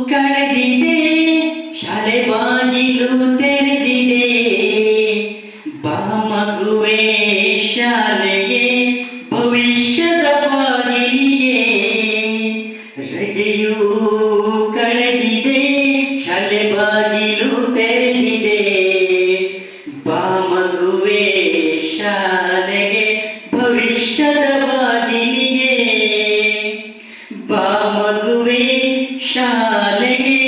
ಕಳೆದಿದೆ, ಶಾಲೆ ಬಾಗಿಲು ತೆರೆದಿದೆ. ಬಾ ಮಗುವೆ ಶಾಲೆಗೆ, ಭವಿಷ್ಯದ ಬಾಗಿಲಿಗೆ. ರಜೆಯೂ ಕಳೆದಿದೆ, ಶಾಲೆ ಬಾಗಿಲು ತೆರೆದಿದೆ. ಬಾ ಮಗುವೆ ಶಾಲೆಗೆ, ಭವಿಷ್ಯದ ಬಾಗಿಲಿಗೆ. ಬಾ ಮಗುವೆ ಶಾಲೆಗೆ,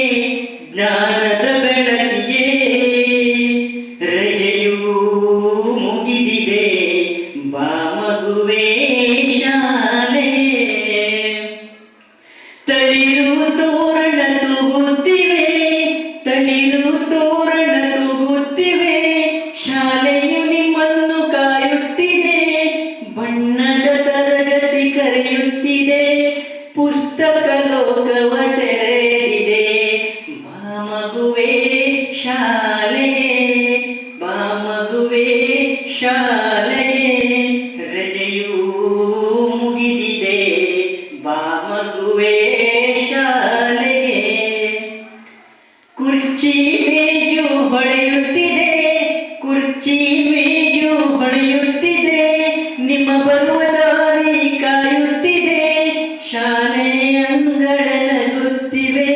ಜ್ಞಾನದ ಬೆಳಕಿಗೆ. ರಜೆಯೂ ಮುಗಿದಿದೆ, ಬಾ ಮಗುವೆ ಶಾಲೆಗೆ. ತಳಿರು ತೋರಣ ತೂಗುತ್ತಿವೆ, ತಳಿರು ತೋರಣ ತೂಗುತ್ತಿವೆ. ಶಾಲೆಯು ನಿಮ್ಮನ್ನು ಕಾಯುತ್ತಿದೆ, ಬಣ್ಣದ ತರಗತಿ ಕರೆಯುತ್ತಿದೆ. ಪುಸ್ತಕ ಲೋಕವ ತೆರೆದಿದೆ. ಬಾ ಮಗುವೆ ಶಾಲೆಗೆ, ಬಾ ಮಗುವೆ ಶಾಲೆಗೆ. ರಜೆಯೂ ಮುಗಿದಿದೆ, ಬಾ ಮಗುವೆ ಶಾಲೆಗೆ. ಕುರ್ಚಿ ಮೇಜು ಹೊಳೆಯುತ್ತಿದೆ, ಕುರ್ಚಿ ಮೇಜು ಹೊಳೆಯುತ್ತಿದೆ. ನಿಮ್ಮ ಬರುವ ದಾರಿ ಕಾಯುತ್ತಿದೆ, ಶಾಲೆಯ ಅಂಗಳ ನಗುತ್ತಿವೆ.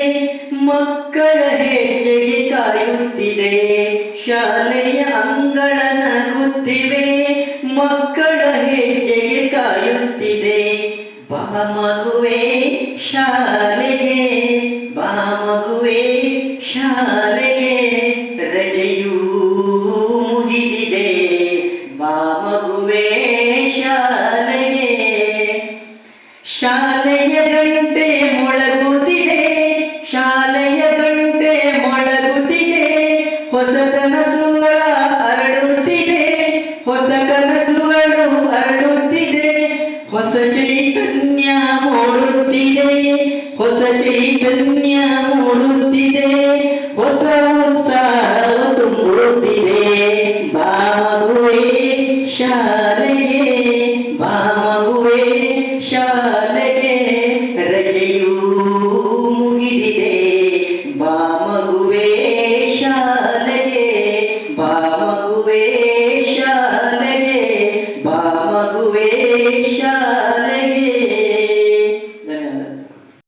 ಮಕ್ಕಳ ಹೆಜ್ಜೆಗೆ ಕಾಯುತ್ತಿದೆ, ಶಾಲೆಯ ಅಂಗಳ ನಗುತ್ತಿವೆ. ಮಕ್ಕಳ ಹೆಜ್ಜೆಗೆ ಕಾಯುತ್ತಿದೆ. ಬಾ ಮಗುವೆ ಶಾಲೆಗೆ, ಬಾ ಮಗುವೆ ಶಾಲೆಗೆ. ರಜೆಯೂ ಮುಗಿದಿದೆ, ಬಾ ಮಗುವೆ ಶಾಲೆಗೆ. ಶಾಲೆಯ ಗಂಟೆ ಮೊಳಗುತ್ತಿದೆ, ಶಾಲೆಯ ಗಂಟೆ ಮೊಳಗುತ್ತಿದೆ. ಹೊಸ ಕನಸುಗಳ ಅರಳುತ್ತಿದೆ, ಹೊಸ ಕನಸುಗಳು ಅರಳುತ್ತಿದೆ. ಹೊಸ ಚೈತನ್ಯ ಮೂಡುತ್ತಿದೆ, ಹೊಸ ಚೈತನ್ಯ ಮೂಡುತ್ತಿದೆ. ಹೊಸ ಉತ್ಸಾಹ ತುಂಬುತ್ತಿದೆ. ಬಾ ಮಗುವೆ ಶಾಲೆ